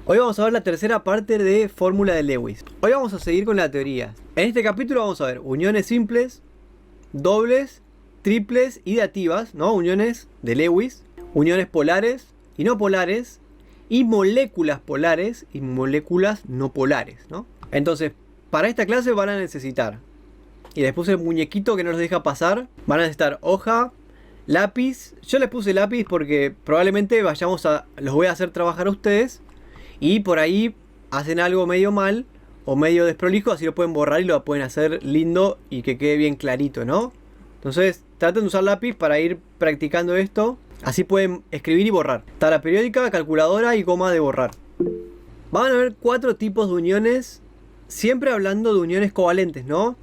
Hoy vamos a ver la tercera parte de fórmula de Lewis. Hoy vamos a seguir con la teoría. En este capítulo vamos a ver uniones simples, dobles, triples y dativas, ¿no? Uniones de Lewis, uniones polares y no polares, y moléculas polares y moléculas no polares, ¿no? Entonces, para esta clase van a necesitar, y les puse el muñequito que no los deja pasar, van a necesitar hoja, lápiz. Yo les puse lápiz porque probablemente los voy a hacer trabajar a ustedes y por ahí hacen algo medio mal o medio desprolijo, así lo pueden borrar y lo pueden hacer lindo y que quede bien clarito, ¿no? Entonces traten de usar lápiz para ir practicando esto, así pueden escribir y borrar. Tabla periódica, calculadora y goma de borrar. Van a ver 4 tipos de uniones, siempre hablando de uniones covalentes, ¿no?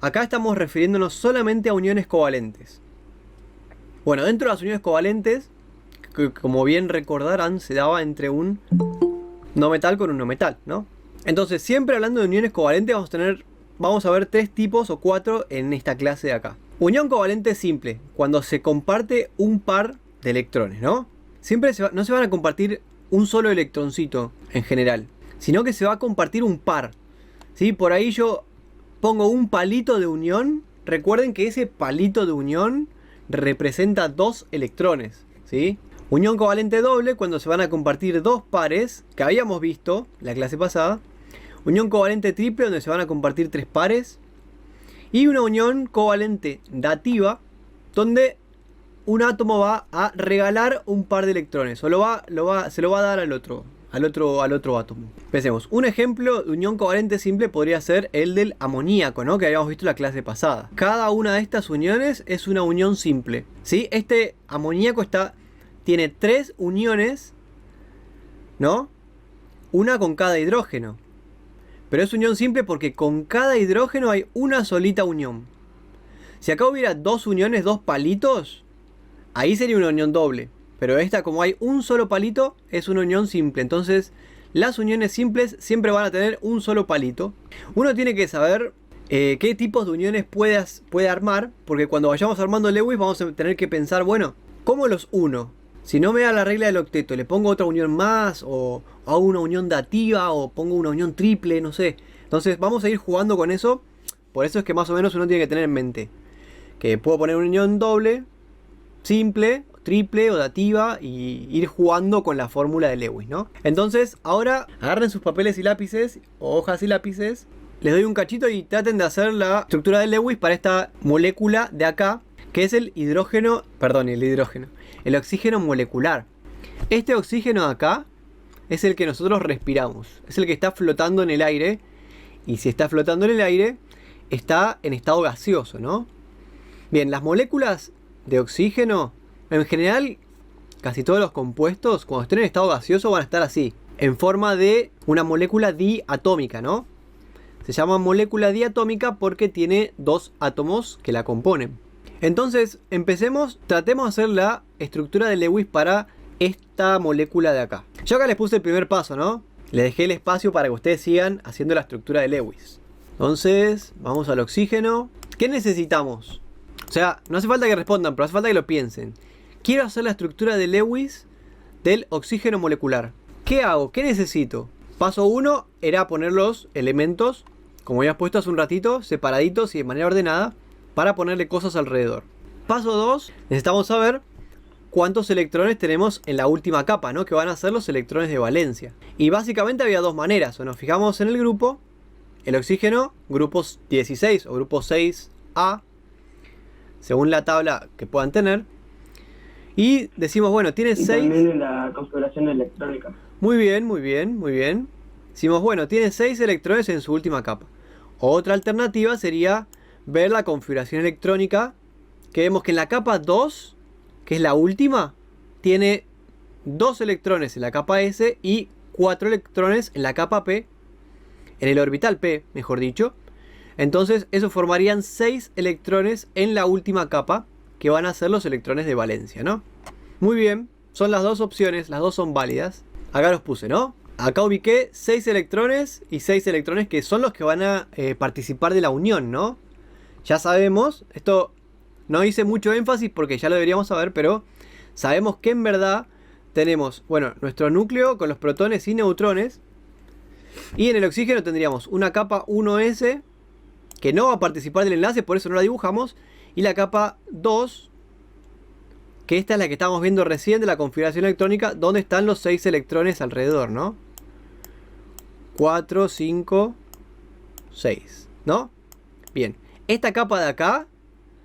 Acá estamos refiriéndonos solamente a uniones covalentes. Bueno, dentro de las uniones covalentes, que como bien recordarán, se daba entre un no metal con un no metal, ¿no? Entonces, siempre hablando de uniones covalentes, vamos a ver 3 tipos o 4 en esta clase de acá. Unión covalente simple, cuando se comparte un par de electrones, ¿no? Siempre no se van a compartir un solo electroncito en general, sino que se va a compartir un par, ¿sí? Por ahí yo pongo un palito de unión. Recuerden que ese palito de unión representa 2 electrones, ¿sí? Unión covalente doble, cuando se van a compartir 2 pares, que habíamos visto la clase pasada. Unión covalente triple, donde se van a compartir 3 pares. Y una unión covalente dativa, donde un átomo va a regalar un par de electrones, o se lo va a dar al otro átomo. Pensemos, un ejemplo de unión covalente simple podría ser el del amoníaco, ¿no? Que habíamos visto en la clase pasada. Cada una de estas uniones es una unión simple, ¿sí? Este amoníaco tiene 3 uniones, ¿no? Una con cada hidrógeno. Pero es unión simple porque con cada hidrógeno hay una solita unión. Si acá hubiera 2 uniones, 2 palitos, ahí sería una unión doble. Pero esta, como hay un solo palito, es una unión simple. Entonces, las uniones simples siempre van a tener un solo palito. Uno tiene que saber qué tipos de uniones puede armar, porque cuando vayamos armando Lewis vamos a tener que pensar, bueno, ¿cómo los uno? Si no me da la regla del octeto, le pongo otra unión más, o hago una unión dativa, o pongo una unión triple, no sé. Entonces vamos a ir jugando con eso. Por eso es que más o menos uno tiene que tener en mente que puedo poner una unión doble, simple, triple o dativa, y ir jugando con la fórmula de Lewis, ¿no? Entonces ahora agarren sus papeles y lápices, o hojas y lápices. Les doy un cachito y traten de hacer la estructura de Lewis para esta molécula de acá, que es el oxígeno molecular. Este oxígeno de acá es el que nosotros respiramos, es el que está flotando en el aire, y si está flotando en el aire, está en estado gaseoso, ¿no? Bien, las moléculas de oxígeno, en general, casi todos los compuestos, cuando estén en estado gaseoso, van a estar así, en forma de una molécula diatómica, ¿no? Se llama molécula diatómica porque tiene 2 átomos que la componen. Entonces, tratemos de hacer la estructura de Lewis para esta molécula de acá. Yo acá les puse el primer paso, ¿no? Les dejé el espacio para que ustedes sigan haciendo la estructura de Lewis. Entonces, vamos al oxígeno. ¿Qué necesitamos? O sea, no hace falta que respondan, pero hace falta que lo piensen. Quiero hacer la estructura de Lewis del oxígeno molecular. ¿Qué hago? ¿Qué necesito? Paso 1 era poner los elementos, como habías puesto hace un ratito, separaditos y de manera ordenada, para ponerle cosas alrededor. Paso 2, necesitamos saber cuántos electrones tenemos en la última capa, ¿no? Que van a ser los electrones de valencia. Y básicamente había 2 maneras. O nos fijamos en el grupo, el oxígeno, grupo 16 o grupo 6A, según la tabla que puedan tener. Y decimos, bueno, tiene 6. También en la configuración electrónica. Muy bien, muy bien, muy bien. Decimos, bueno, tiene 6 electrones en su última capa. Otra alternativa sería ver la configuración electrónica, que vemos que en la capa 2, que es la última, tiene 2 electrones en la capa S y 4 electrones en la capa P, en el orbital P, mejor dicho. Entonces eso formarían 6 electrones en la última capa, que van a ser los electrones de valencia, ¿no? Muy bien, son las 2 opciones, las 2 son válidas. Acá los puse, ¿no? Acá ubiqué 6 electrones y 6 electrones que son los que van a participar de la unión, ¿no? Ya sabemos, esto no hice mucho énfasis porque ya lo deberíamos saber, pero sabemos que en verdad tenemos, bueno, nuestro núcleo con los protones y neutrones. Y en el oxígeno tendríamos una capa 1s que no va a participar del enlace, por eso no la dibujamos. Y la capa 2, que esta es la que estamos viendo recién de la configuración electrónica, donde están los 6 electrones alrededor, ¿no? 4, 5, 6, ¿no? Bien, esta capa de acá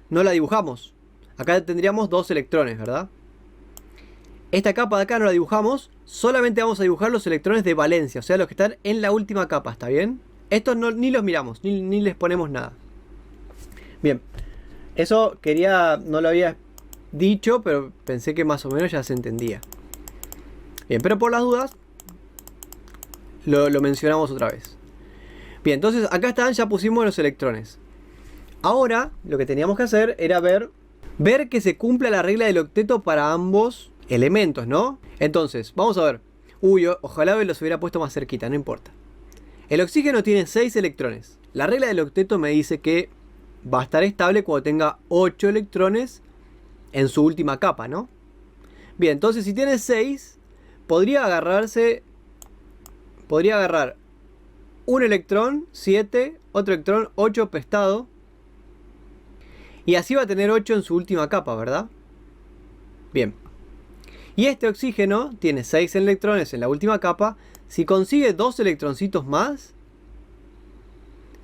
no la dibujamos. Acá tendríamos 2 electrones, ¿verdad? Esta capa de acá no la dibujamos, solamente vamos a dibujar los electrones de valencia, o sea, los que están en la última capa, ¿está bien? Estos no, ni los miramos, ni les ponemos nada. Bien, eso no lo había dicho, pero pensé que más o menos ya se entendía. Bien, pero por las dudas, lo mencionamos otra vez. Bien, entonces acá están, ya pusimos los electrones. Ahora, lo que teníamos que hacer era ver que se cumpla la regla del octeto para ambos elementos, ¿no? Entonces, vamos a ver. Uy, ojalá los hubiera puesto más cerquita, no importa. El oxígeno tiene 6 electrones. La regla del octeto me dice que va a estar estable cuando tenga 8 electrones en su última capa, ¿no? Bien, entonces si tiene 6, podría agarrar un electrón, 7, otro electrón, 8 prestado. Y así va a tener 8 en su última capa, ¿verdad? Bien. Y este oxígeno tiene 6 electrones en la última capa. Si consigue 2 electroncitos más,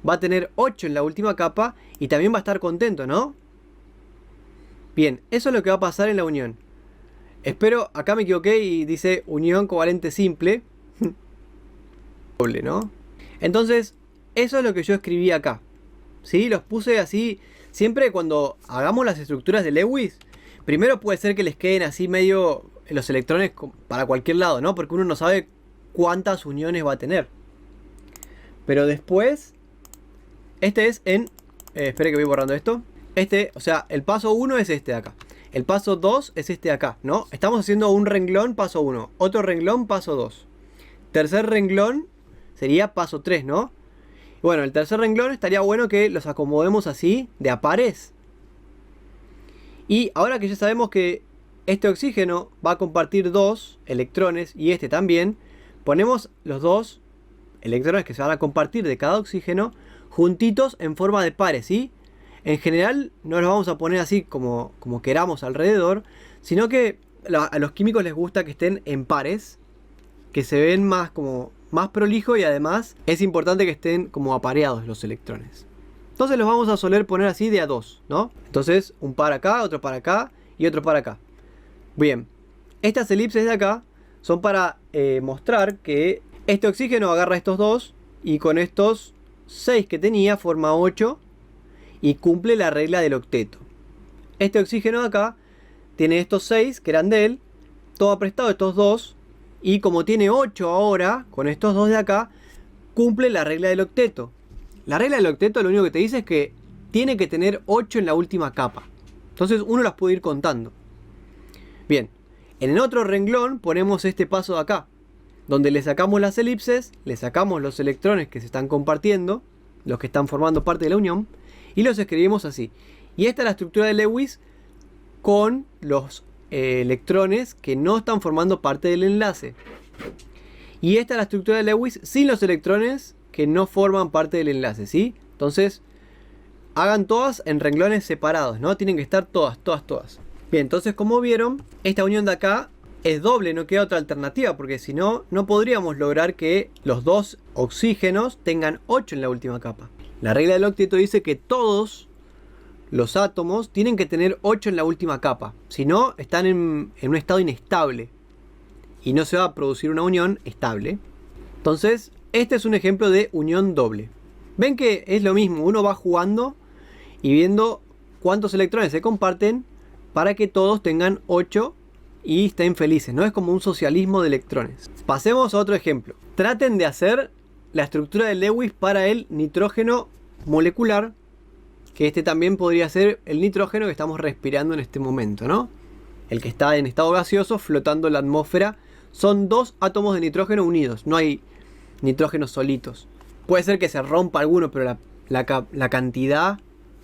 va a tener 8 en la última capa y también va a estar contento, ¿no? Bien, eso es lo que va a pasar en la unión. Espero, acá me equivoqué y dice unión covalente simple. Doble, ¿no? Entonces, eso es lo que yo escribí acá. ¿Sí? Los puse así. Siempre cuando hagamos las estructuras de Lewis, primero puede ser que les queden así medio los electrones para cualquier lado, ¿no? Porque uno no sabe cuántas uniones va a tener. Pero después, este es en... espere que voy borrando esto. O sea, el paso 1 es este de acá. El paso 2 es este de acá, ¿no? Estamos haciendo un renglón, paso 1. Otro renglón, paso 2. Tercer renglón sería paso 3, ¿no? Bueno, el tercer renglón estaría bueno que los acomodemos así, de a pares. Y ahora que ya sabemos que este oxígeno va a compartir 2 electrones y este también, ponemos los 2 electrones que se van a compartir de cada oxígeno juntitos en forma de pares, ¿sí? En general no los vamos a poner así como queramos alrededor, sino que a los químicos les gusta que estén en pares, que se ven más prolijo y además es importante que estén como apareados los electrones. Entonces los vamos a soler poner así de a 2, ¿no? Entonces un par acá, otro par acá y otro par acá. Bien, estas elipses de acá son para mostrar que este oxígeno agarra estos 2 y con estos 6 que tenía forma 8 y cumple la regla del octeto. Este oxígeno de acá tiene estos 6 que eran de él, todo prestado estos 2 y como tiene 8 ahora con estos 2 de acá, cumple la regla del octeto. La regla del octeto lo único que te dice es que tiene que tener 8 en la última capa. Entonces uno las puede ir contando. Bien, en el otro renglón ponemos este paso de acá, donde le sacamos las elipses, le sacamos los electrones que se están compartiendo, los que están formando parte de la unión, y los escribimos así. Y esta es la estructura de Lewis con los electrones que no están formando parte del enlace. Y esta es la estructura de Lewis sin los electrones que no forman parte del enlace, ¿sí? Entonces, hagan todas en renglones separados, ¿no? Tienen que estar todas. Bien, entonces como vieron, esta unión de acá es doble, no queda otra alternativa, porque si no, no podríamos lograr que los 2 oxígenos tengan 8 en la última capa. La regla del octeto dice que todos los átomos tienen que tener 8 en la última capa, si no, están en un estado inestable y no se va a producir una unión estable. Entonces, este es un ejemplo de unión doble. Ven que es lo mismo, uno va jugando y viendo cuántos electrones se comparten para que todos tengan 8 y estén felices, ¿no? Es como un socialismo de electrones. Pasemos a otro ejemplo. Traten de hacer la estructura de Lewis para el nitrógeno molecular, que este también podría ser el nitrógeno que estamos respirando en este momento, ¿no? El que está en estado gaseoso flotando en la atmósfera. Son 2 átomos de nitrógeno unidos, no hay nitrógenos solitos. Puede ser que se rompa alguno, pero la cantidad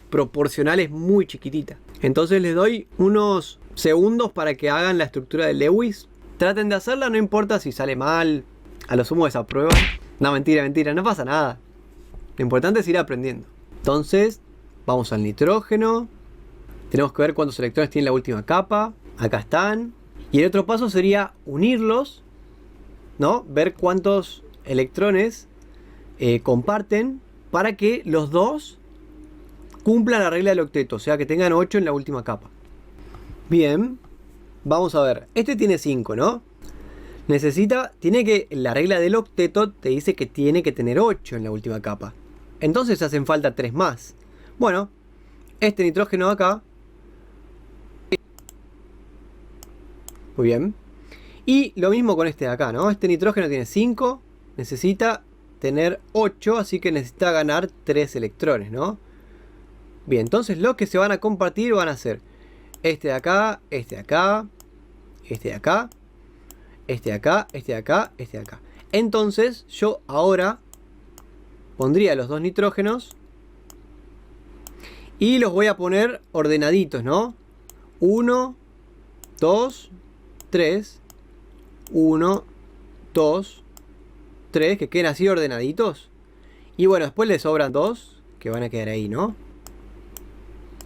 proporcional es muy chiquitita. Entonces les doy unos segundos para que hagan la estructura de Lewis Traten de hacerla, no importa si sale mal, a lo sumo desaprueban. No, mentira, no pasa nada. Lo importante es ir aprendiendo. Entonces, vamos al nitrógeno. Tenemos que ver cuántos electrones tiene la última capa. Acá están. Y el otro paso sería unirlos, ¿no? Ver cuántos electrones comparten para que los dos cumplan la regla del octeto. O sea, que tengan 8 en la última capa. Bien. Vamos a ver. Este tiene 5, ¿no? La regla del octeto te dice que tiene que tener 8 en la última capa. Entonces hacen falta 3 más. Bueno, este nitrógeno de acá. Muy bien. Y lo mismo con este de acá, ¿no? Este nitrógeno tiene 5. Necesita tener 8, así que necesita ganar 3 electrones, ¿no? Bien, entonces los que se van a compartir van a ser este de acá, este de acá, este de acá, este de acá, este de acá, este de acá. Entonces yo ahora pondría los dos nitrógenos y los voy a poner ordenaditos, ¿no? 1, 2, 3, 1, 2, 3, que queden así ordenaditos. Y bueno, después les sobran 2 que van a quedar ahí, ¿no?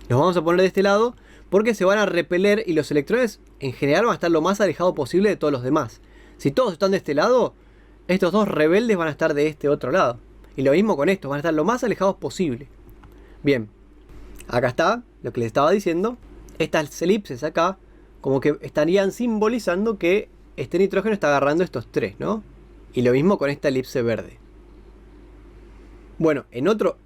Los vamos a poner de este lado porque se van a repeler y los electrones en general van a estar lo más alejado posible de todos los demás. Si todos están de este lado, estos dos rebeldes van a estar de este otro lado. Y lo mismo con estos, van a estar lo más alejados posible. Bien, acá está lo que les estaba diciendo. Estas elipses acá como que estarían simbolizando que este nitrógeno está agarrando estos 3, ¿no? Y lo mismo con esta elipse verde. Bueno, en otro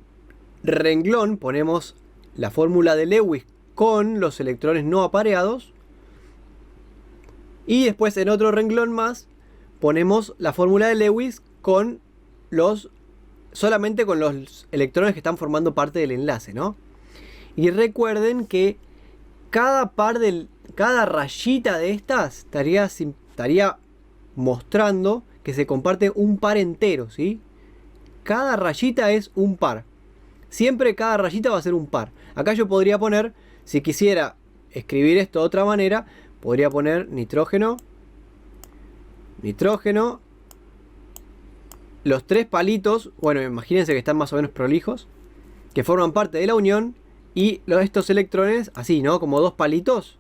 renglón ponemos la fórmula de Lewis con los electrones no apareados. Y después en otro renglón más ponemos la fórmula de Lewis con solamente con los electrones que están formando parte del enlace, ¿no? Y recuerden que cada rayita de estas estaría mostrando que se comparte un par entero, ¿sí? Cada rayita es un par. Siempre cada rayita va a ser un par. Acá yo podría poner, si quisiera escribir esto de otra manera, podría poner nitrógeno, nitrógeno, los 3 palitos, bueno, imagínense que están más o menos prolijos, que forman parte de la unión, y estos electrones, así, ¿no? Como 2 palitos,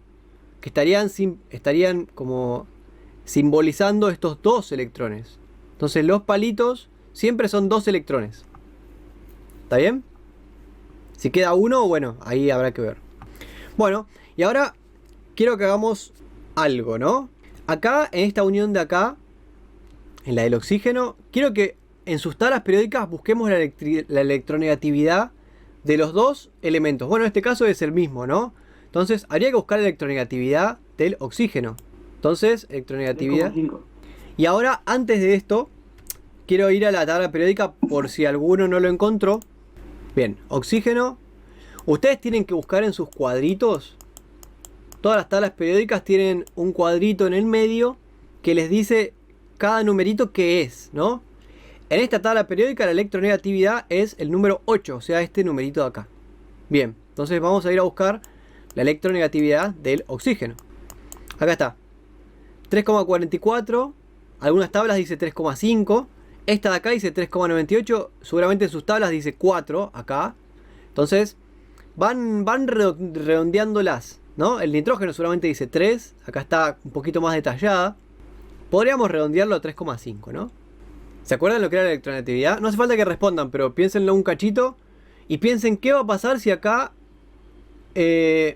que estarían como simbolizando estos 2 electrones. Entonces los palitos siempre son 2 electrones. ¿Está bien? Si queda uno, bueno, ahí habrá que ver. Bueno, y ahora quiero que hagamos algo, ¿no? Acá, en esta unión de acá, en la del oxígeno, quiero que en sus tablas periódicas busquemos la electronegatividad de los 2 elementos. Bueno, en este caso es el mismo, ¿no? Entonces, habría que buscar la electronegatividad del oxígeno. Entonces, electronegatividad. 3,5. Y ahora, antes de esto, quiero ir a la tabla periódica por si alguno no lo encontró. Bien, oxígeno. Ustedes tienen que buscar en sus cuadritos. Todas las tablas periódicas tienen un cuadrito en el medio que les dice cada numerito qué es, ¿no? En esta tabla periódica la electronegatividad es el número 8, o sea, este numerito de acá. Bien, entonces vamos a ir a buscar la electronegatividad del oxígeno. Acá está. 3,44. Algunas tablas dice 3,5. Esta de acá dice 3,98. Seguramente en sus tablas dice 4 acá. Entonces van redondeándolas, ¿no? El nitrógeno seguramente dice 3. Acá está un poquito más detallada. Podríamos redondearlo a 3,5, ¿no? ¿Se acuerdan lo que era la electronegatividad? No hace falta que respondan, pero piénsenlo un cachito. Y piensen qué va a pasar si acá...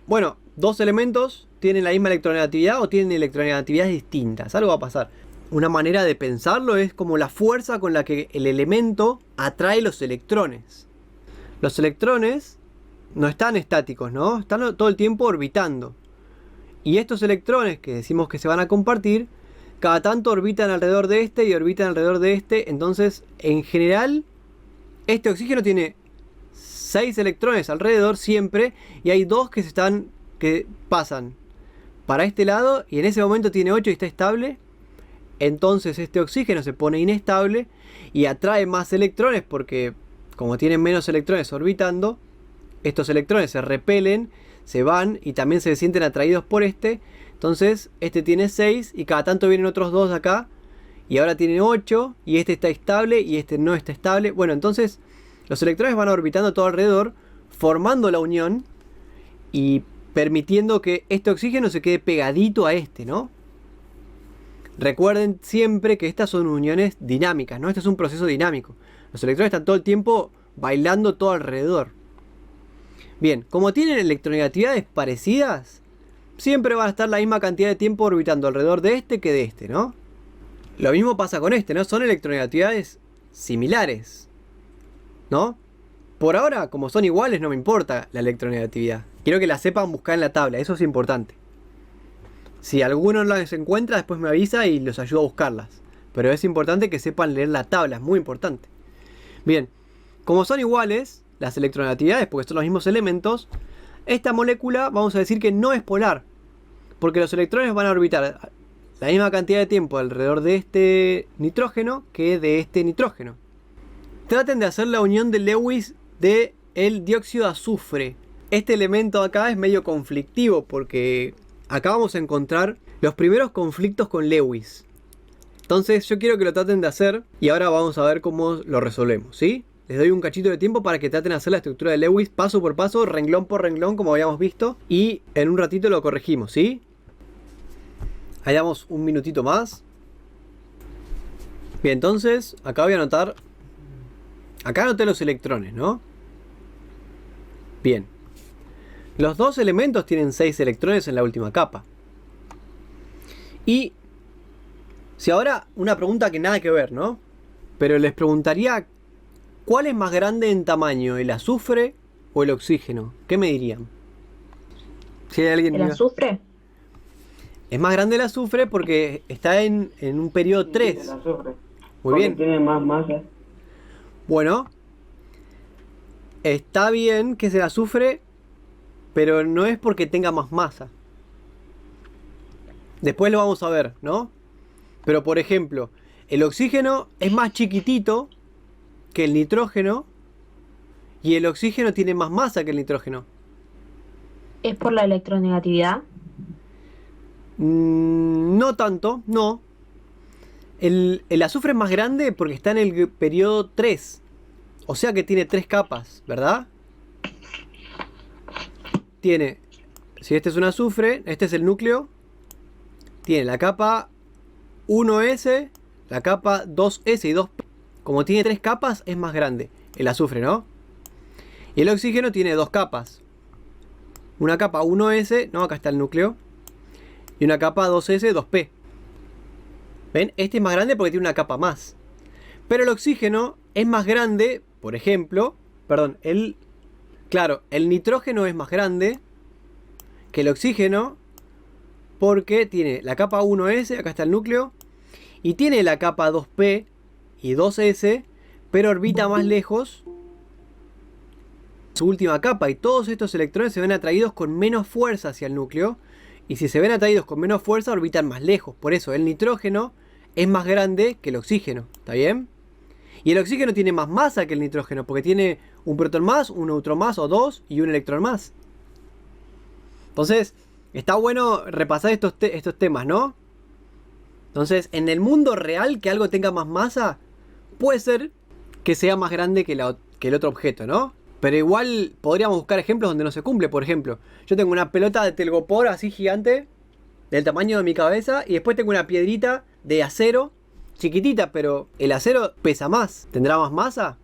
bueno, 2 elementos tienen la misma electronegatividad o tienen electronegatividades distintas. Algo va a pasar. Una manera de pensarlo es como la fuerza con la que el elemento atrae los electrones. Los electrones no están estáticos, ¿no? Están todo el tiempo orbitando. Y estos electrones que decimos que se van a compartir, cada tanto orbitan alrededor de este y orbitan alrededor de este. Entonces, en general, este oxígeno tiene 6 electrones alrededor siempre. Y hay 2 que pasan para este lado. Y en ese momento tiene 8 y está estable. Entonces este oxígeno se pone inestable y atrae más electrones porque como tienen menos electrones orbitando, estos electrones se repelen, se van y también se sienten atraídos por este. Entonces, este tiene 6 y cada tanto vienen otros 2 acá. Y ahora tiene 8 y este está estable y este no está estable. Bueno, entonces los electrones van orbitando todo alrededor, formando la unión y permitiendo que este oxígeno se quede pegadito a este, ¿no? Recuerden siempre que estas son uniones dinámicas, ¿no? Este es un proceso dinámico. Los electrones están todo el tiempo bailando todo alrededor. Bien, como tienen electronegatividades parecidas, siempre va a estar la misma cantidad de tiempo orbitando alrededor de este que de este, ¿no? Lo mismo pasa con este, ¿no? Son electronegatividades similares, ¿no? Por ahora, como son iguales, no me importa la electronegatividad. Quiero que la sepan buscar en la tabla, eso es importante. Si alguno no las encuentra, después me avisa y los ayudo a buscarlas. Pero es importante que sepan leer la tabla, es muy importante. Bien, como son iguales las electronegatividades, porque son los mismos elementos, esta molécula vamos a decir que no es polar. Porque los electrones van a orbitar la misma cantidad de tiempo alrededor de este nitrógeno que de este nitrógeno. Traten de hacer la unión de Lewis del dióxido de azufre. Este elemento acá es medio conflictivo porque acá vamos a encontrar los primeros conflictos con Lewis. Entonces yo quiero que lo traten de hacer y ahora vamos a ver cómo lo resolvemos, ¿sí? Les doy un cachito de tiempo para que traten de hacer la estructura de Lewis paso por paso, renglón por renglón, como habíamos visto. Y en un ratito lo corregimos, ¿sí? Ahí damos un minutito más. Bien, entonces acá voy a anotar. Acá anoté los electrones, ¿no? Bien. Los dos elementos tienen 6 electrones en la última capa. Y si ahora una pregunta que nada que ver, ¿no? Pero les preguntaría, ¿cuál es más grande en tamaño, el azufre o el oxígeno? ¿Qué me dirían? Si hay alguien. ¿El azufre? Es más grande el azufre porque está en un periodo 3. El azufre. Muy Porque bien. tiene más masa. Bueno, está bien que es el azufre, pero no es porque tenga más masa. Después lo vamos a ver, ¿no? Pero por ejemplo, el oxígeno es más chiquitito que el nitrógeno y el oxígeno tiene más masa que el nitrógeno. ¿Es por la electronegatividad? No tanto, no. El azufre es más grande porque está en el periodo 3. O sea que tiene 3 capas, ¿verdad? Tiene, si este es un azufre, este es el núcleo. Tiene la capa 1s, la capa 2s y 2p. Como tiene 3 capas, es más grande el azufre, ¿no? Y el oxígeno tiene 2 capas. Una capa 1s, no, acá está el núcleo. Y una capa 2s, 2p. ¿Ven? Este es más grande porque tiene una capa más. Pero el oxígeno es más grande, por ejemplo, perdón, claro, el nitrógeno es más grande que el oxígeno porque tiene la capa 1s, acá está el núcleo, y tiene la capa 2p y 2s, pero orbita más lejos su última capa, y todos estos electrones se ven atraídos con menos fuerza hacia el núcleo, y si se ven atraídos con menos fuerza orbitan más lejos. Por eso el nitrógeno es más grande que el oxígeno, ¿está bien? Y el oxígeno tiene más masa que el nitrógeno porque tiene un protón más, un neutrón más o 2 y un electrón más. Entonces, está bueno repasar estos temas, ¿no? Entonces, en el mundo real que algo tenga más masa, puede ser que sea más grande que el otro objeto, ¿no? Pero igual podríamos buscar ejemplos donde no se cumple. Por ejemplo, yo tengo una pelota de telgopor así gigante, del tamaño de mi cabeza, y después tengo una piedrita de acero, chiquitita, pero el acero pesa más. ¿Tendrá más masa?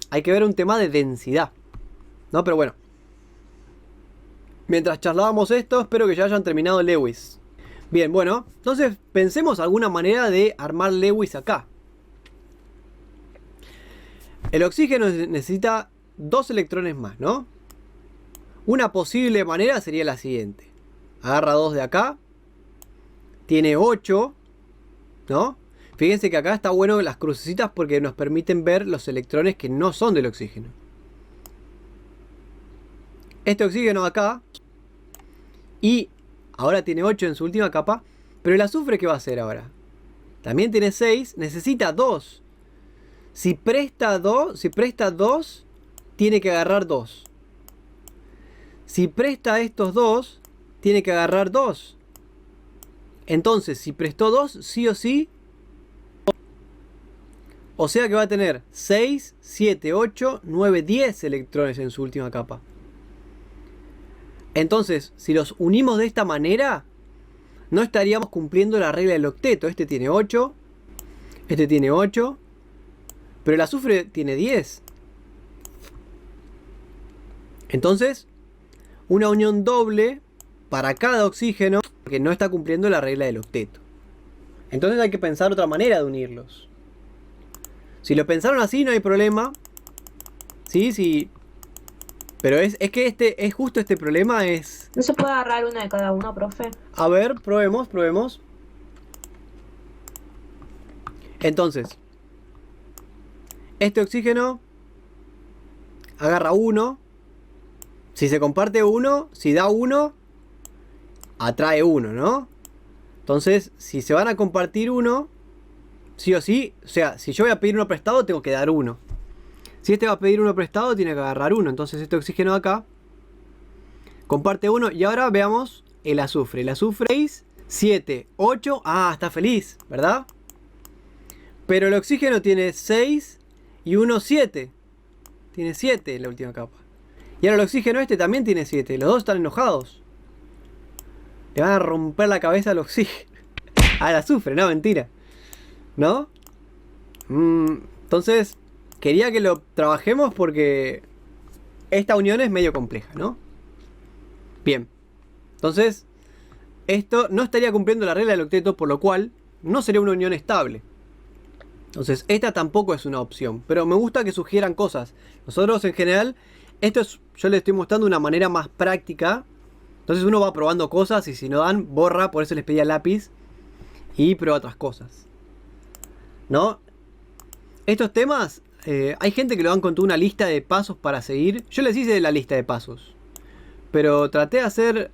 Hay que ver un tema de densidad, ¿no? Pero bueno. Mientras charlábamos esto, espero que ya hayan terminado Lewis. Bien, bueno, entonces pensemos alguna manera de armar Lewis acá. El oxígeno necesita 2 electrones más, ¿no? Una posible manera sería la siguiente. Agarra 2 de acá. Tiene 8, ¿no? Fíjense que acá está bueno las crucecitas porque nos permiten ver los electrones que no son del oxígeno. Este oxígeno de acá. Y ahora tiene 8 en su última capa. Pero el azufre, ¿qué va a hacer ahora? También tiene 6, necesita 2. Si presta 2, tiene que agarrar 2. Si presta estos 2, tiene que agarrar 2. Entonces, si prestó 2, sí o sí. O sea que va a tener 6, 7, 8, 9, 10 electrones en su última capa. Entonces, si los unimos de esta manera, no estaríamos cumpliendo la regla del octeto. Este tiene 8, este tiene 8, pero el azufre tiene 10. Entonces, una unión doble para cada oxígeno que no está cumpliendo la regla del octeto. Entonces hay que pensar otra manera de unirlos. Si lo pensaron así no hay problema. Sí, sí. Pero es que justo este problema es... ¿No se puede agarrar uno de cada uno, profe? A ver, probemos. Entonces, este oxígeno agarra 1. Si se comparte 1, si da 1, atrae 1, ¿no? Entonces, si se van a compartir 1, sí o sí, o sea, si yo voy a pedir uno prestado, tengo que dar 1. Si este va a pedir uno prestado, tiene que agarrar 1. Entonces este oxígeno de acá comparte 1. Y ahora veamos el azufre. El azufre es 7, 8. Ah, está feliz, ¿verdad? Pero el oxígeno tiene 6 y 1, 7. Tiene 7 en la última capa. Y ahora el oxígeno este también tiene 7. Los dos están enojados. Le van a romper la cabeza al oxígeno. Al azufre, no, mentira. ¿No? Entonces, quería que lo trabajemos porque esta unión es medio compleja, ¿no? Bien. Entonces, esto no estaría cumpliendo la regla del octeto, por lo cual no sería una unión estable. Entonces, esta tampoco es una opción. Pero me gusta que sugieran cosas. Nosotros, en general, yo les estoy mostrando una manera más práctica. Entonces uno va probando cosas y si no dan, borra. Por eso les pedía lápiz. Y prueba otras cosas, ¿no? Estos temas, hay gente que lo dan con toda una lista de pasos para seguir. Yo les hice la lista de pasos, pero traté de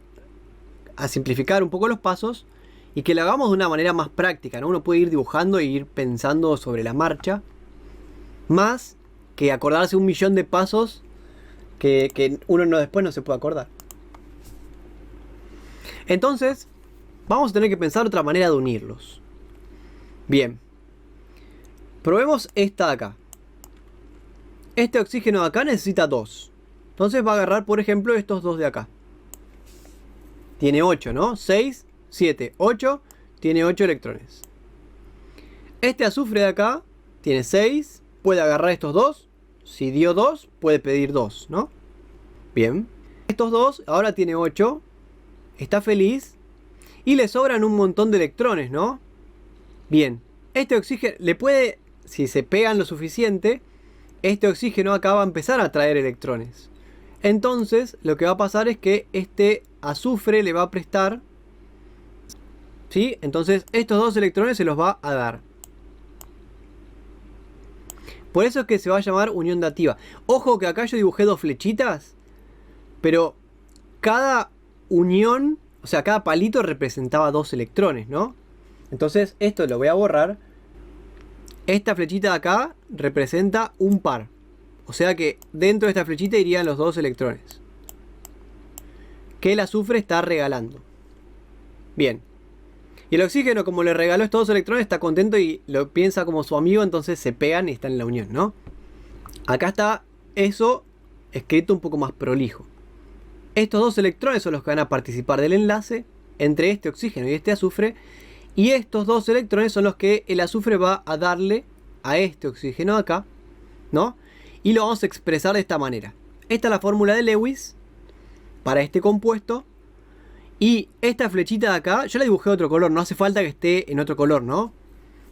simplificar un poco los pasos y que lo hagamos de una manera más práctica, ¿no? Uno puede ir dibujando e ir pensando sobre la marcha, más que acordarse 1.000.000 de pasos que uno después no se puede acordar. Entonces, vamos a tener que pensar otra manera de unirlos. Bien. Probemos esta de acá. Este oxígeno de acá necesita 2. Entonces va a agarrar, por ejemplo, estos dos de acá. Tiene 8, ¿no? 6, 7, 8. Tiene 8 electrones. Este azufre de acá tiene 6. Puede agarrar estos dos. Si dio 2, puede pedir 2, ¿no? Bien. Estos dos, ahora tiene 8. Está feliz. Y le sobran un montón de electrones, ¿no? Bien. Este oxígeno le puede... Si se pegan lo suficiente, este oxígeno acá va a empezar a traer electrones. Entonces, lo que va a pasar es que este azufre le va a prestar... ¿Sí? Entonces, estos dos electrones se los va a dar. Por eso es que se va a llamar unión dativa. Ojo que acá yo dibujé dos flechitas, pero cada unión, o sea, cada palito representaba 2 electrones, ¿no? Entonces, esto lo voy a borrar. Esta flechita de acá representa un par. O sea que dentro de esta flechita irían los 2 electrones que el azufre está regalando. Bien. Y el oxígeno, como le regaló estos 2 electrones, está contento y lo piensa como su amigo. Entonces se pegan y están en la unión, ¿no? Acá está eso escrito un poco más prolijo. Estos 2 electrones son los que van a participar del enlace entre este oxígeno y este azufre. Y estos 2 electrones son los que el azufre va a darle a este oxígeno de acá, ¿no? Y lo vamos a expresar de esta manera. Esta es la fórmula de Lewis para este compuesto. Y esta flechita de acá, yo la dibujé de otro color, no hace falta que esté en otro color, ¿no?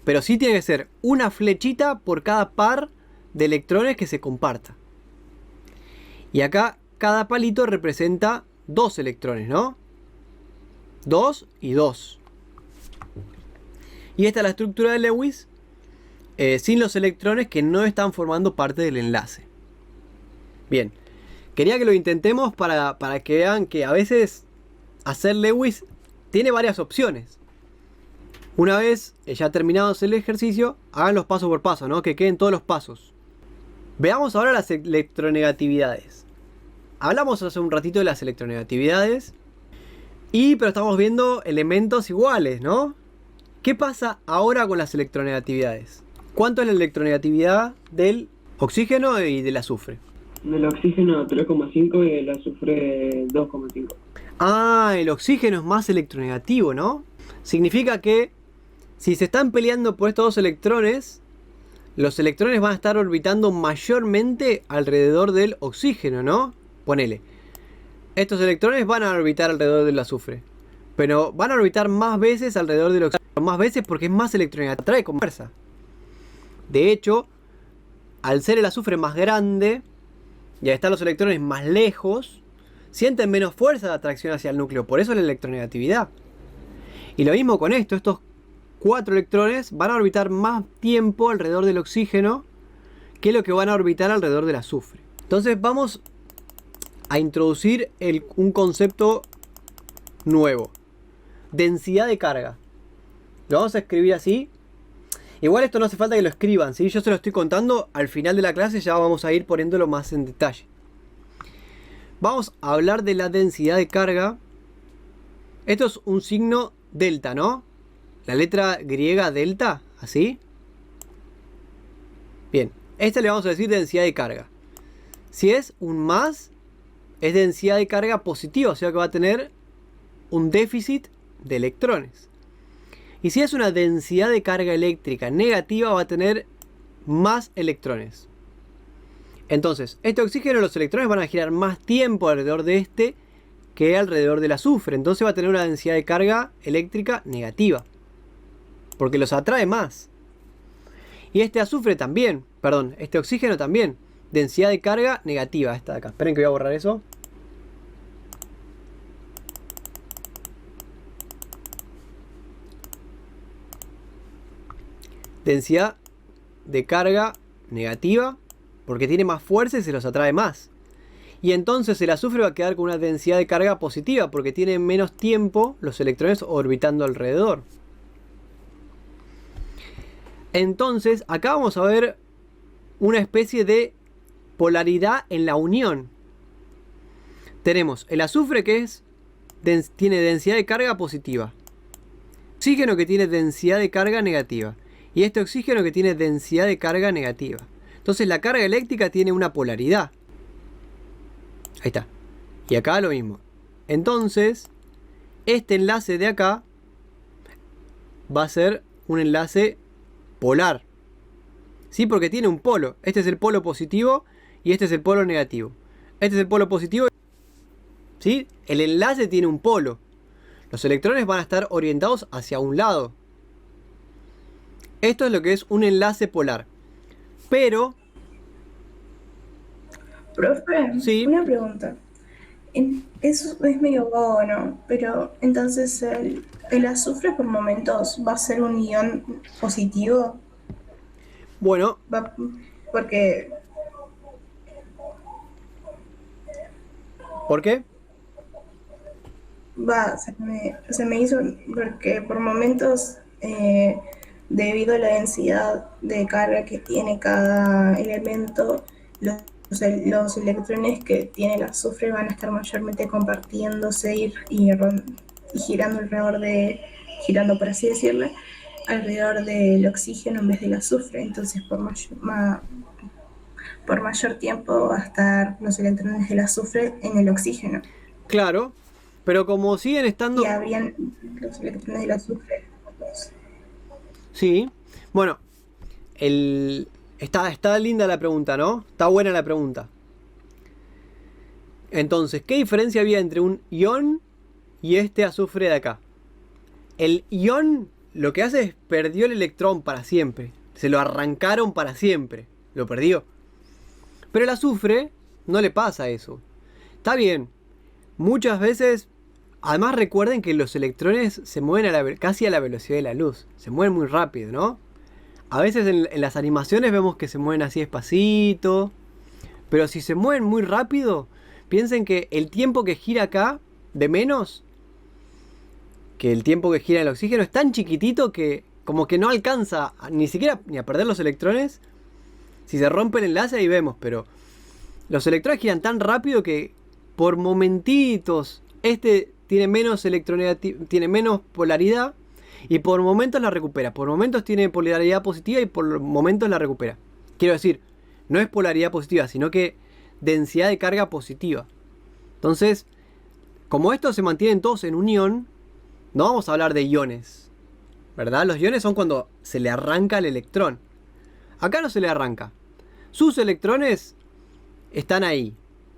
Pero sí tiene que ser una flechita por cada par de electrones que se comparta. Y acá cada palito representa 2 electrones, ¿no? 2 y 2. Y esta es la estructura de Lewis sin los electrones que no están formando parte del enlace. Bien, quería que lo intentemos para que vean que a veces hacer Lewis tiene varias opciones. Una vez ya terminados el ejercicio, háganlos paso por paso, ¿no? Que queden todos los pasos. Veamos ahora las electronegatividades. Hablamos hace un ratito de las electronegatividades. Pero estamos viendo elementos iguales, ¿no? ¿Qué pasa ahora con las electronegatividades? ¿Cuánto es la electronegatividad del oxígeno y del azufre? Del oxígeno 3,5 y del azufre 2,5. Ah, el oxígeno es más electronegativo, ¿no? Significa que si se están peleando por estos dos electrones, los electrones van a estar orbitando mayormente alrededor del oxígeno, ¿no? Ponele. Estos electrones van a orbitar alrededor del azufre, pero van a orbitar más veces alrededor del oxígeno. Más veces porque es más electronegativo, atrae con fuerza. De hecho, al ser el azufre más grande y al estar los electrones más lejos, sienten menos fuerza de atracción hacia el núcleo. Por eso la electronegatividad. Y lo mismo con esto. Estos 4 electrones van a orbitar más tiempo alrededor del oxígeno que lo que van a orbitar alrededor del azufre. Entonces vamos a introducir un concepto nuevo. Densidad de carga. Lo vamos a escribir así. Igual esto no hace falta que lo escriban, ¿sí? Yo se lo estoy contando. Al final de la clase ya vamos a ir poniéndolo más en detalle. Vamos a hablar de la densidad de carga. Esto es un signo delta, ¿no? La letra griega delta, así. Bien, esta le vamos a decir densidad de carga. Si es un más, es densidad de carga positiva, o sea que va a tener un déficit de electrones. Y si es una densidad de carga eléctrica negativa, va a tener más electrones. Entonces, este oxígeno, los electrones van a girar más tiempo alrededor de este que alrededor del azufre. Entonces va a tener una densidad de carga eléctrica negativa, porque los atrae más. Y este azufre también, perdón, este oxígeno también, densidad de carga negativa, esta de acá. Esperen que voy a borrar eso. Densidad de carga negativa, porque tiene más fuerza y se los atrae más. Y entonces el azufre va a quedar con una densidad de carga positiva, porque tiene menos tiempo los electrones orbitando alrededor. Entonces acá vamos a ver una especie de polaridad en la unión. Tenemos el azufre que tiene densidad de carga positiva, oxígeno que tiene densidad de carga negativa, y este oxígeno que tiene densidad de carga negativa. Entonces la carga eléctrica tiene una polaridad. Ahí está. Y acá lo mismo. Entonces, este enlace de acá va a ser un enlace polar. ¿Sí? Porque tiene un polo. Este es el polo positivo y este es el polo negativo. Este es el polo positivo. ¿Sí? El enlace tiene un polo. Los electrones van a estar orientados hacia un lado. Esto es lo que es un enlace polar. Pero... Profe, sí. una pregunta. Eso es medio vago, ¿no? Pero entonces el azufre por momentos va a ser un ion positivo. Bueno, Porque ¿por qué? se me hizo porque por momentos, debido a la densidad de carga que tiene cada elemento, los electrones que tiene el azufre van a estar mayormente compartiéndose y girando girando por así decirlo, alrededor del oxígeno en vez del azufre. Entonces por mayor tiempo va a estar los electrones del azufre en el oxígeno. Claro, pero como siguen estando... Y habrían los electrones del azufre. Sí, bueno, está linda la pregunta, ¿no? Está buena la pregunta. Entonces, ¿qué diferencia había entre un ion y este azufre de acá? El ion lo que hace es perdió el electrón para siempre. Se lo arrancaron para siempre. Lo perdió. Pero el azufre no le pasa eso. Está bien. Muchas veces... Además recuerden que los electrones se mueven casi a la velocidad de la luz. Se mueven muy rápido, ¿no? A veces en las animaciones vemos que se mueven así despacito. Pero si se mueven muy rápido, piensen que el tiempo que gira acá, de menos, que el tiempo que gira el oxígeno, es tan chiquitito que como que no alcanza ni siquiera ni a perder los electrones. Si se rompe el enlace ahí vemos, pero los electrones giran tan rápido que por momentitos este tiene menos tiene menos polaridad y por momentos la recupera. Por momentos tiene polaridad positiva y por momentos la recupera. Quiero decir, no es polaridad positiva, sino que densidad de carga positiva. Entonces, como estos se mantienen todos en unión, no vamos a hablar de iones, ¿verdad? Los iones son cuando se le arranca el electrón. Acá no se le arranca. Sus electrones están ahí.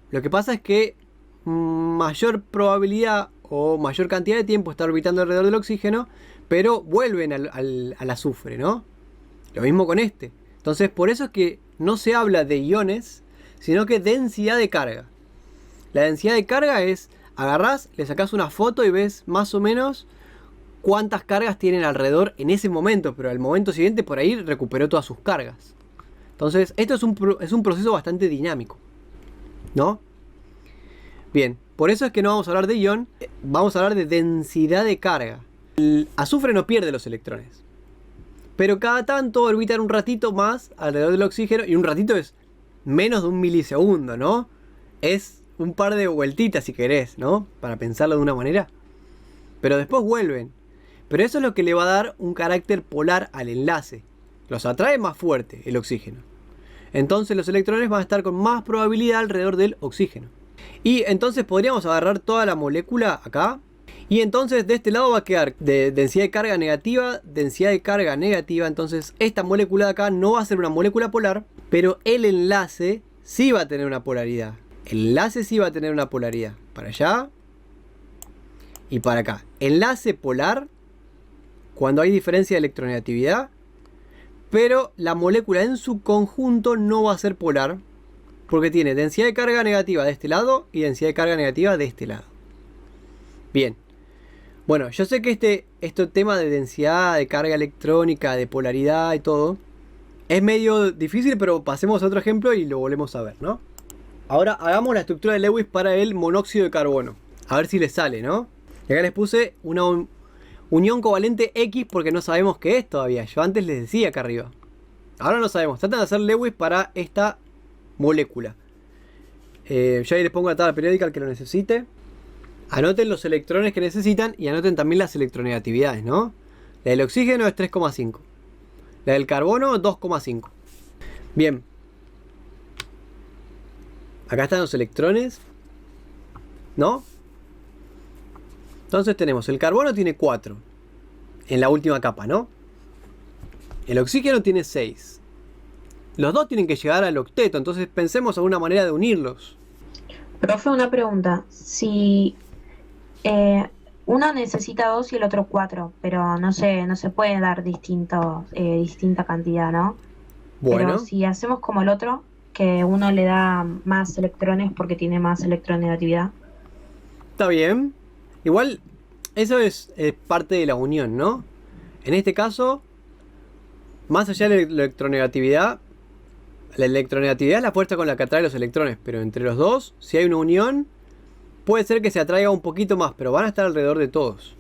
Lo que pasa es que mayor probabilidad o mayor cantidad de tiempo está orbitando alrededor del oxígeno, pero vuelven al azufre, ¿no? Lo mismo con este. Entonces, por eso es que no se habla de iones, sino que densidad de carga. La densidad de carga es, agarrás, le sacás una foto y ves más o menos cuántas cargas tienen alrededor en ese momento, pero al momento siguiente por ahí recuperó todas sus cargas. Entonces, esto es un proceso bastante dinámico, ¿no? Bien, por eso es que no vamos a hablar de ion, vamos a hablar de densidad de carga. El azufre no pierde los electrones, pero cada tanto orbitan un ratito más alrededor del oxígeno, y un ratito es menos de un milisegundo, ¿no? Es un par de vueltitas si querés, ¿no? Para pensarlo de una manera. Pero después vuelven. Pero eso es lo que le va a dar un carácter polar al enlace. Los atrae más fuerte el oxígeno. Entonces los electrones van a estar con más probabilidad alrededor del oxígeno. Y entonces podríamos agarrar toda la molécula acá. Y entonces de este lado va a quedar de densidad de carga negativa, densidad de carga negativa. Entonces esta molécula de acá no va a ser una molécula polar, pero el enlace sí va a tener una polaridad. El enlace sí va a tener una polaridad. Para allá y para acá. Enlace polar cuando hay diferencia de electronegatividad, pero la molécula en su conjunto no va a ser polar, porque tiene densidad de carga negativa de este lado y densidad de carga negativa de este lado. Bien. Bueno, yo sé que este tema de densidad de carga electrónica, de polaridad y todo, es medio difícil, pero pasemos a otro ejemplo y lo volvemos a ver, ¿no? Ahora hagamos la estructura de Lewis para el monóxido de carbono. A ver si les sale, ¿no? Y acá les puse una unión covalente X porque no sabemos qué es todavía. Yo antes les decía acá arriba. Ahora no sabemos. Tratan de hacer Lewis para esta molécula. Yo ahí les pongo la tabla periódica al que lo necesite. Anoten los electrones que necesitan y anoten también las electronegatividades, ¿no? La del oxígeno es 3,5. La del carbono 2,5. Bien. Acá están los electrones, ¿no? Entonces tenemos, el carbono tiene 4 en la última capa, ¿no? El oxígeno tiene 6. Los dos tienen que llegar al octeto, entonces pensemos en una manera de unirlos. Profe, una pregunta. Si uno necesita 2 y el otro 4, pero no se puede dar distinta cantidad, ¿no? Bueno. Pero si hacemos como el otro, que uno le da más electrones porque tiene más electronegatividad. Está bien. Igual, eso es parte de la unión, ¿no? En este caso, más allá de la electronegatividad es la fuerza con la que atrae los electrones. Pero entre los dos, si hay una unión, puede ser que se atraiga un poquito más, pero van a estar alrededor de todos.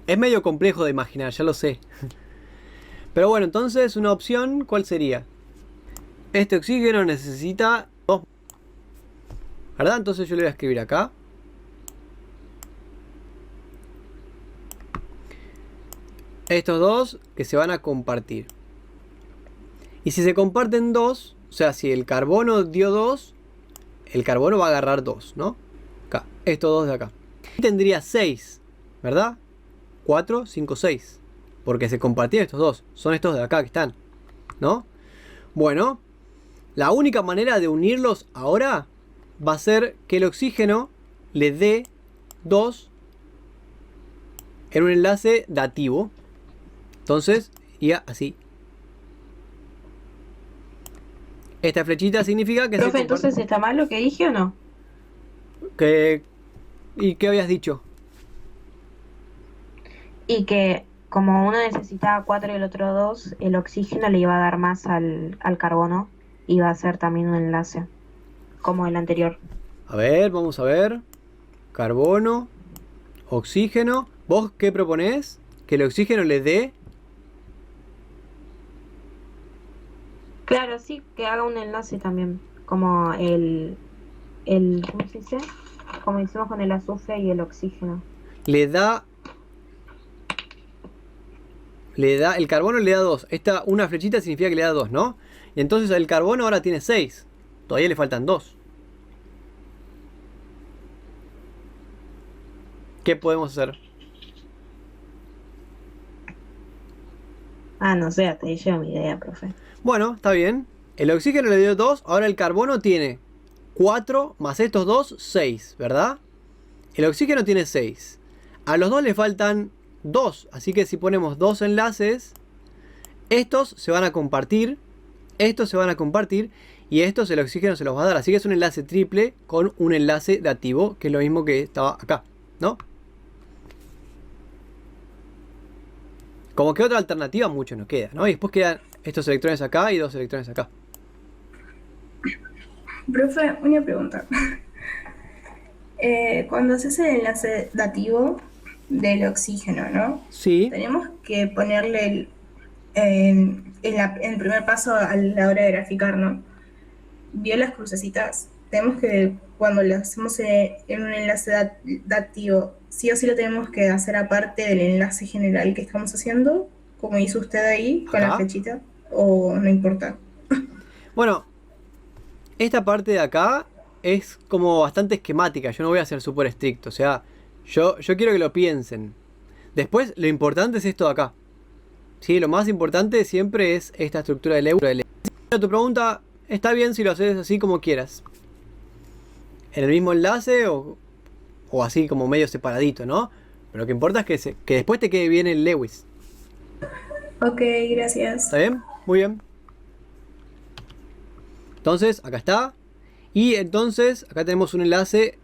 Es medio complejo de imaginar, ya lo sé. Pero bueno, entonces una opción, ¿cuál sería? Este oxígeno necesita 2, ¿verdad? Entonces yo le voy a escribir acá. Estos dos que se van a compartir. Y si se comparten 2, o sea, si el carbono dio 2, el carbono va a agarrar 2, ¿no? Acá, estos dos de acá. Y tendría 6, ¿verdad? 4, 5, 6. Porque se compartían estos dos. Son estos de acá que están, ¿no? Bueno, la única manera de unirlos ahora va a ser que el oxígeno le dé 2 en un enlace dativo. Entonces, ya así. Esta flechita significa que Profe, entonces ¿está mal lo que dije o no? ¿Y qué habías dicho? Y que como uno necesitaba 4 y el otro 2, el oxígeno le iba a dar más al carbono. Iba a ser también un enlace, como el anterior. A ver, vamos a ver. Carbono, oxígeno. ¿Vos qué proponés? ¿Que el oxígeno le dé? Claro, sí, que haga un enlace también, como ¿cómo se dice? Como hicimos con el azufre y el oxígeno. le da, el carbono le da 2. Esta, una flechita significa que le da 2, ¿no? Y entonces el carbono ahora tiene 6. Todavía le faltan 2. ¿Qué podemos hacer? No sé, hasta ahí llega mi idea, profe. Bueno, está bien. El oxígeno le dio 2, ahora el carbono tiene 4 más estos 2, 6, ¿verdad? El oxígeno tiene 6. A los dos le faltan 2, así que si ponemos 2 enlaces, estos se van a compartir, estos se van a compartir y estos el oxígeno se los va a dar. Así que es un enlace triple con un enlace dativo, que es lo mismo que estaba acá, ¿no? Como que otra alternativa mucho no queda, ¿no? Y después quedan estos electrones acá y 2 electrones acá. Profe, una pregunta. Cuando haces el enlace dativo del oxígeno, ¿no? Sí. Tenemos que ponerle el primer paso a la hora de graficar, ¿no? Vio las crucecitas. Tenemos que, cuando lo hacemos en un enlace dativo, sí o sí lo tenemos que hacer aparte del enlace general que estamos haciendo, como hizo usted ahí, con la flechita, o no importa. Bueno, esta parte de acá es como bastante esquemática. Yo no voy a ser súper estricto. O sea, yo quiero que lo piensen. Después, lo importante es esto de acá. Sí, lo más importante siempre es esta estructura del Lewis. Tu pregunta, está bien si lo haces así como quieras. En el mismo enlace o así como medio separadito, ¿no? Pero lo que importa es que después te quede bien el Lewis. Ok, gracias. ¿Está bien? Muy bien. Entonces, acá está. Y entonces, acá tenemos un enlace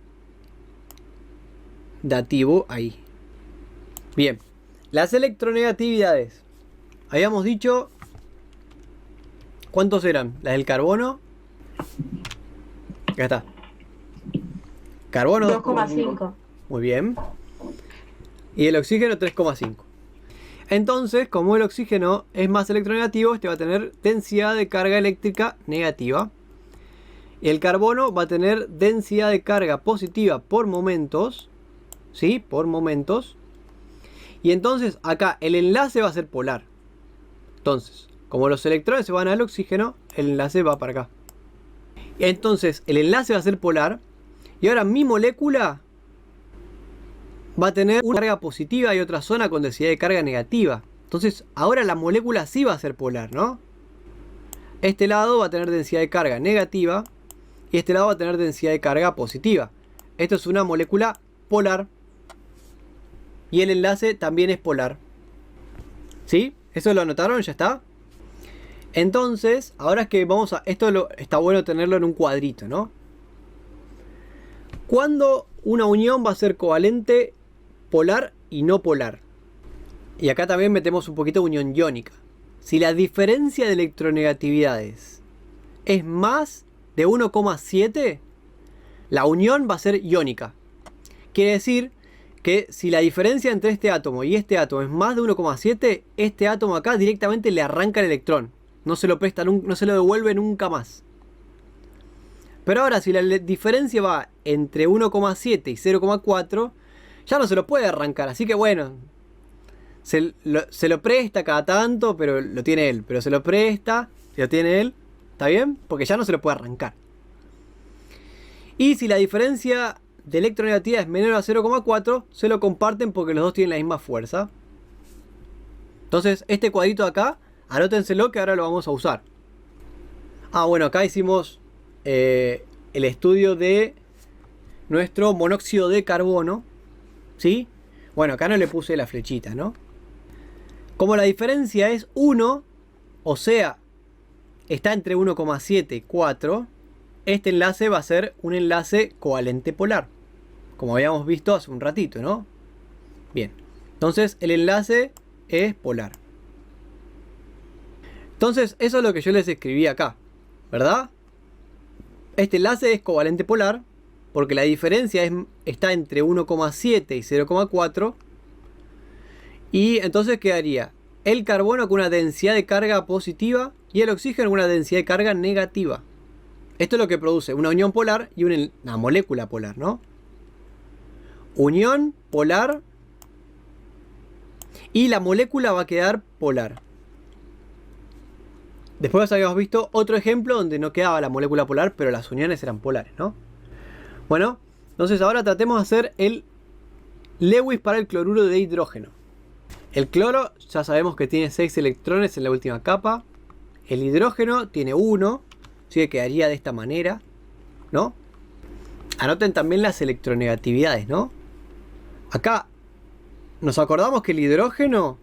dativo ahí. Bien. Las electronegatividades. Habíamos dicho... ¿Cuántos eran? Las del carbono. Acá está. Carbono 2,5. Muy bien. Y el oxígeno 3,5. Entonces, como el oxígeno es más electronegativo, este va a tener densidad de carga eléctrica negativa. Y el carbono va a tener densidad de carga positiva por momentos. ¿Sí? Por momentos. Y entonces acá el enlace va a ser polar. Entonces, como los electrones se van al oxígeno, el enlace va para acá. Y entonces el enlace va a ser polar. Y ahora mi molécula va a tener una carga positiva y otra zona con densidad de carga negativa. Entonces ahora la molécula sí va a ser polar, ¿no? Este lado va a tener densidad de carga negativa y este lado va a tener densidad de carga positiva. Esto es una molécula polar y el enlace también es polar. ¿Sí? ¿Eso lo anotaron? ¿Ya está? Entonces, ahora es que vamos a... está bueno tenerlo en un cuadrito, ¿no? ¿Cuándo una unión va a ser covalente, polar y no polar? Y acá también metemos un poquito de unión iónica. Si la diferencia de electronegatividades es más de 1,7, la unión va a ser iónica. Quiere decir que si la diferencia entre este átomo y este átomo es más de 1,7, este átomo acá directamente le arranca el electrón. No se lo presta, no se lo devuelve nunca más. Pero ahora, si la diferencia va entre 1,7 y 0,4, ya no se lo puede arrancar. Así que bueno, se lo presta cada tanto, pero lo tiene él. Pero se lo presta, lo tiene él. ¿Está bien? Porque ya no se lo puede arrancar. Y si la diferencia de electronegatividad es menor a 0,4, se lo comparten porque los dos tienen la misma fuerza. Entonces, este cuadrito de acá, anótenselo que ahora lo vamos a usar. Bueno, acá hicimos... el estudio de nuestro monóxido de carbono, ¿sí? Bueno, acá no le puse la flechita, ¿no? Como la diferencia es 1, o sea, está entre 1,7 y 4, este enlace va a ser un enlace covalente polar, como habíamos visto hace un ratito, ¿no? Bien, entonces el enlace es polar. Entonces eso es lo que yo les escribí acá, ¿verdad? Este enlace es covalente polar porque la diferencia está entre 1,7 y 0,4. Y entonces quedaría el carbono con una densidad de carga positiva y el oxígeno con una densidad de carga negativa. Esto es lo que produce una unión polar y una molécula polar, ¿no? Unión polar Y la molécula va a quedar polar. Después habíamos visto otro ejemplo donde no quedaba la molécula polar, pero las uniones eran polares, ¿no? Bueno, entonces ahora tratemos de hacer el Lewis para el cloruro de hidrógeno. El cloro ya sabemos que tiene 6 electrones en la última capa. El hidrógeno tiene 1, así que quedaría de esta manera, ¿no? Anoten también las electronegatividades, ¿no? Acá nos acordamos que el hidrógeno,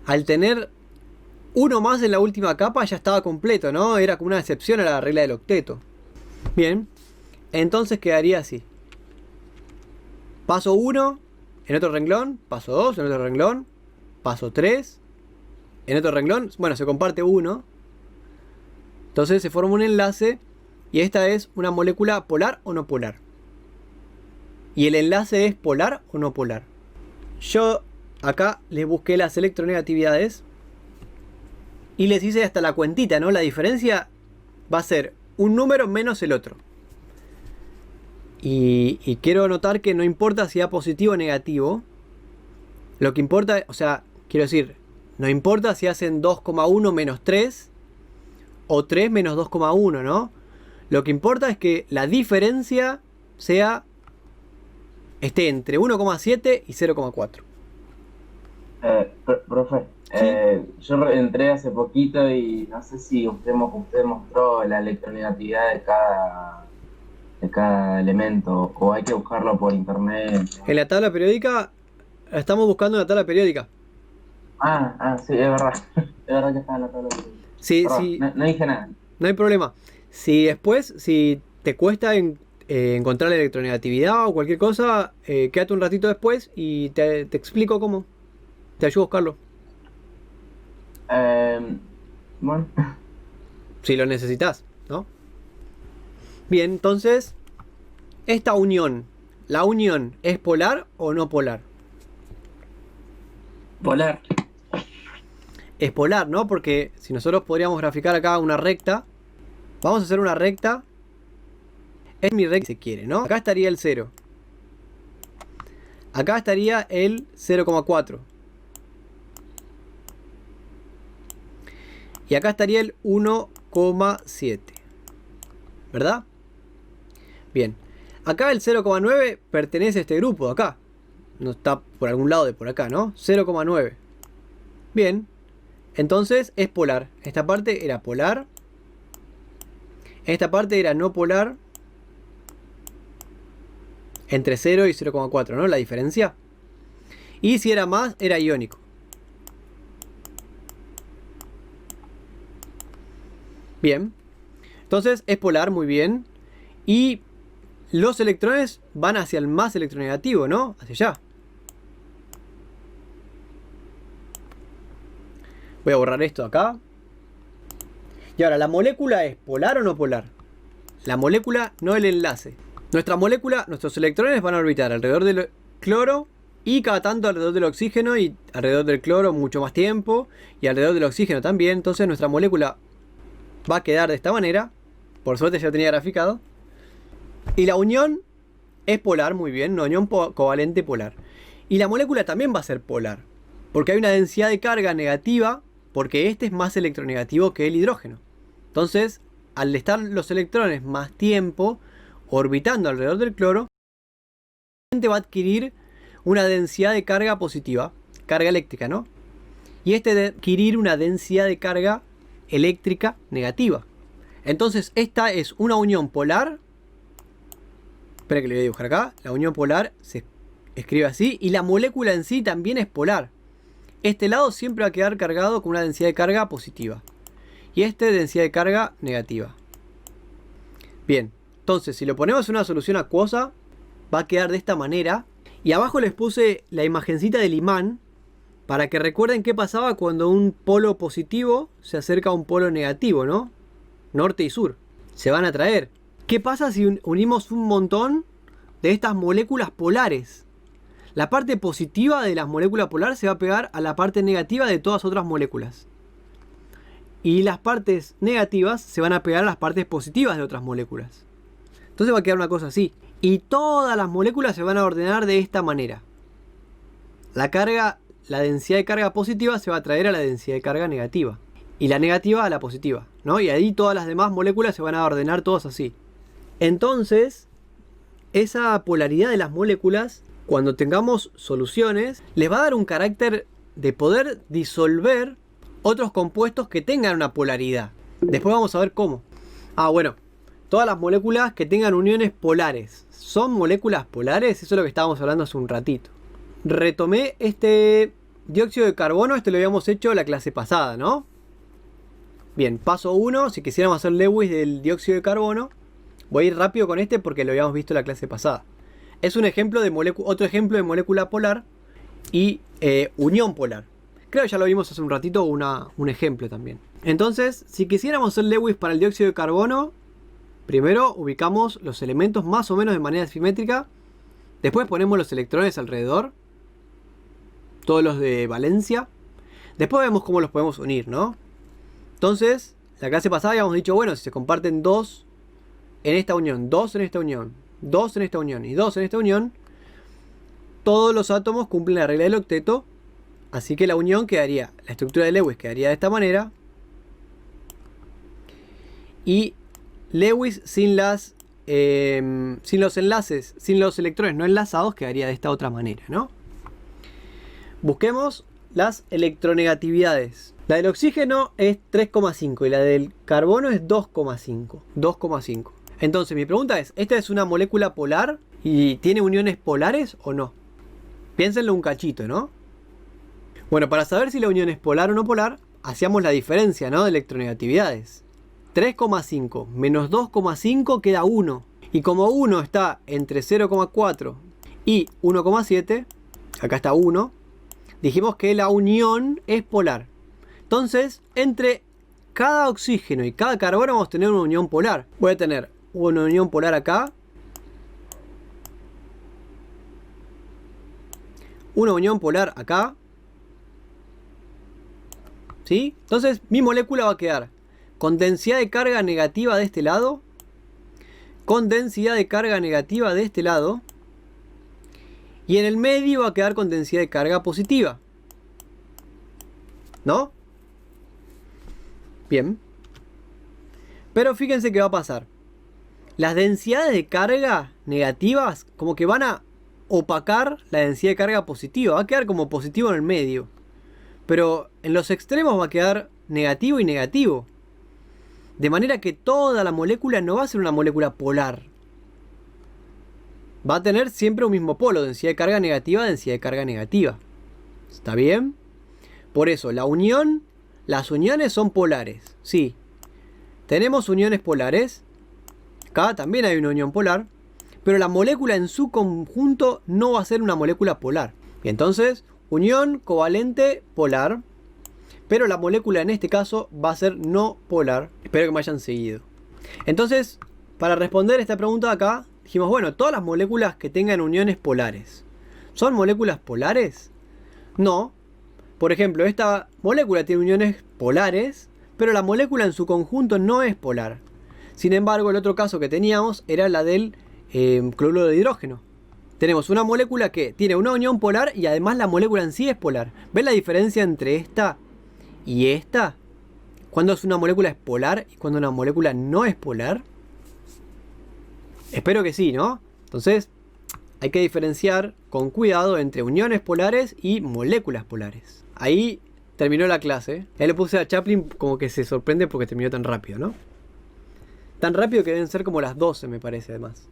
al tener uno más en la última capa, ya estaba completo, ¿no? Era como una excepción a la regla del octeto. Bien, entonces quedaría así. Paso 1 en otro renglón, paso 2 en otro renglón, paso 3 en otro renglón. Bueno, se comparte 1. Entonces se forma un enlace y esta es una molécula polar o no polar. Y el enlace es polar o no polar. Yo acá les busqué las electronegatividades y les hice hasta la cuentita, ¿no? La diferencia va a ser un número menos el otro. Y quiero notar que no importa si da positivo o negativo. Lo que importa, o sea, quiero decir, no importa si hacen 2,1 menos 3 o 3 menos 2,1, ¿no? Lo que importa es que la diferencia esté entre 1,7 y 0,4. Profe, Sí. yo entré hace poquito y no sé si usted mostró la electronegatividad de cada elemento o hay que buscarlo por internet. En la tabla periódica, estamos buscando una tabla periódica. Sí, es verdad. Es verdad que está en la tabla periódica. Sí, Perdón, sí, no dije nada. no hay problema. Si después, si te cuesta encontrar la electronegatividad o cualquier cosa, quédate un ratito después y te explico cómo. Te ayudo a buscarlo. Bueno, Si lo necesitas, ¿no? Bien, entonces, esta unión, ¿la unión es polar o no polar? Polar. Es polar, ¿no? Porque si nosotros podríamos graficar acá una recta, vamos a hacer una recta. Es mi recta si se quiere, ¿no? Acá estaría el 0. Acá estaría el 0,4. Y acá estaría el 1,7. ¿Verdad? Bien. Acá el 0,9 pertenece a este grupo de acá. No está por algún lado de por acá, ¿no? 0,9. Bien. Entonces es polar. Esta parte era polar. Esta parte era no polar. Entre 0 y 0,4, ¿no? La diferencia. Y si era más, era iónico. Bien. Entonces es polar, muy bien. Y los electrones van hacia el más electronegativo, ¿no? Hacia allá. Voy a borrar esto acá. Y ahora, ¿la molécula es polar o no polar? La molécula, no el enlace. Nuestra molécula, nuestros electrones van a orbitar alrededor del cloro y cada tanto alrededor del oxígeno y alrededor del cloro mucho más tiempo y alrededor del oxígeno también. Entonces nuestra molécula va a quedar de esta manera. Por suerte ya tenía graficado. Y la unión es polar, muy bien, una unión covalente polar. Y la molécula también va a ser polar, porque hay una densidad de carga negativa, porque este es más electronegativo que el hidrógeno. Entonces, al estar los electrones más tiempo orbitando alrededor del cloro, va a adquirir una densidad de carga positiva, carga eléctrica, ¿no? Y este de adquirir una densidad de carga eléctrica negativa. Entonces, esta es una unión polar. Espera que le voy a dibujar acá. La unión polar se escribe así. Y la molécula en sí también es polar. Este lado siempre va a quedar cargado con una densidad de carga positiva. Y este densidad de carga negativa. Bien. Entonces, si lo ponemos en una solución acuosa, va a quedar de esta manera. Y abajo les puse la imagencita del imán, para que recuerden qué pasaba cuando un polo positivo se acerca a un polo negativo, ¿no? Norte y sur. Se van a atraer. ¿Qué pasa si unimos un montón de estas moléculas polares? La parte positiva de las moléculas polares se va a pegar a la parte negativa de todas otras moléculas. Y las partes negativas se van a pegar a las partes positivas de otras moléculas. Entonces va a quedar una cosa así. Y todas las moléculas se van a ordenar de esta manera. La carga la densidad de carga positiva se va a traer a la densidad de carga negativa. Y la negativa a la positiva, ¿no? Y ahí todas las demás moléculas se van a ordenar todas así. Entonces, esa polaridad de las moléculas, cuando tengamos soluciones, les va a dar un carácter de poder disolver otros compuestos que tengan una polaridad. Después vamos a ver cómo. Bueno, todas las moléculas que tengan uniones polares. ¿Son moléculas polares? Eso es lo que estábamos hablando hace un ratito. Retomé este dióxido de carbono, lo habíamos hecho la clase pasada, ¿no? Bien, paso 1, si quisiéramos hacer Lewis del dióxido de carbono, voy a ir rápido con este porque lo habíamos visto la clase pasada. Es un ejemplo de otro ejemplo de molécula polar y unión polar. Creo que ya lo vimos hace un ratito, un ejemplo también. Entonces, si quisiéramos hacer Lewis para el dióxido de carbono, primero ubicamos los elementos más o menos de manera simétrica. Después ponemos los electrones alrededor, todos los de valencia. Después vemos cómo los podemos unir, ¿no? Entonces, la clase pasada habíamos dicho, bueno, si se comparten 2 en esta unión, 2 en esta unión, 2 en esta unión y 2 en esta unión, todos los átomos cumplen la regla del octeto. Así que la unión quedaría, la estructura de Lewis quedaría de esta manera. Y Lewis sin los enlaces, sin los electrones no enlazados, quedaría de esta otra manera, ¿no? Busquemos las electronegatividades. La del oxígeno es 3,5 y la del carbono es 2,5. 2,5. Entonces mi pregunta es, ¿esta es una molécula polar y tiene uniones polares o no? Piénsenlo un cachito, ¿no? Bueno, para saber si la unión es polar o no polar, hacíamos la diferencia, ¿no? De electronegatividades. 3,5 menos 2,5 queda 1. Y como 1 está entre 0,4 y 1,7, acá está 1, dijimos que la unión es polar. Entonces, entre cada oxígeno y cada carbono vamos a tener una unión polar. Voy a tener una unión polar acá, una unión polar acá, ¿sí? Entonces mi molécula va a quedar con densidad de carga negativa de este lado, con densidad de carga negativa de este lado, y en el medio va a quedar con densidad de carga positiva, ¿no? Bien. Pero fíjense qué va a pasar. Las densidades de carga negativas como que van a opacar la densidad de carga positiva. Va a quedar como positivo en el medio. Pero en los extremos va a quedar negativo y negativo. De manera que toda la molécula no va a ser una molécula polar. Va a tener siempre un mismo polo. Densidad de carga negativa, densidad de carga negativa. ¿Está bien? Por eso las uniones son polares. Sí. Tenemos uniones polares. Acá también hay una unión polar. Pero la molécula en su conjunto no va a ser una molécula polar. Y entonces, unión covalente polar. Pero la molécula en este caso va a ser no polar. Espero que me hayan seguido. Entonces, para responder esta pregunta de acá, dijimos, bueno, todas las moléculas que tengan uniones polares, ¿son moléculas polares? No. Por ejemplo, esta molécula tiene uniones polares, pero la molécula en su conjunto no es polar. Sin embargo, el otro caso que teníamos era la del cloruro de hidrógeno. Tenemos una molécula que tiene una unión polar y además la molécula en sí es polar. ¿Ven la diferencia entre esta y esta? Cuando una molécula es polar y cuando una molécula no es polar. Espero que sí, ¿no? Entonces, hay que diferenciar con cuidado entre uniones polares y moléculas polares. Ahí terminó la clase. Ahí le puse a Chaplin como que se sorprende porque terminó tan rápido, ¿no? Tan rápido que deben ser como las 12, me parece, además.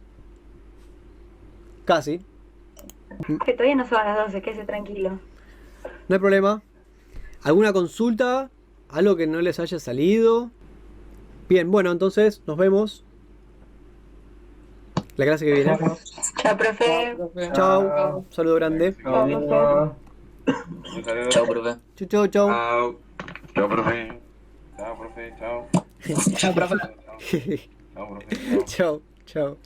Casi. Que todavía no son las 12, quédese tranquilo. No hay problema. ¿Alguna consulta? ¿Algo que no les haya salido? Bien, bueno, entonces nos vemos la clase que viene. Chao, profe. Chao. Un saludo grande. Chao, profe. Chao, profe. Chau, chau, chau. Chao. Chao, profe. Chao, profe. Chao. Chao, profe. Chao, profe. Chao. Chau, chau.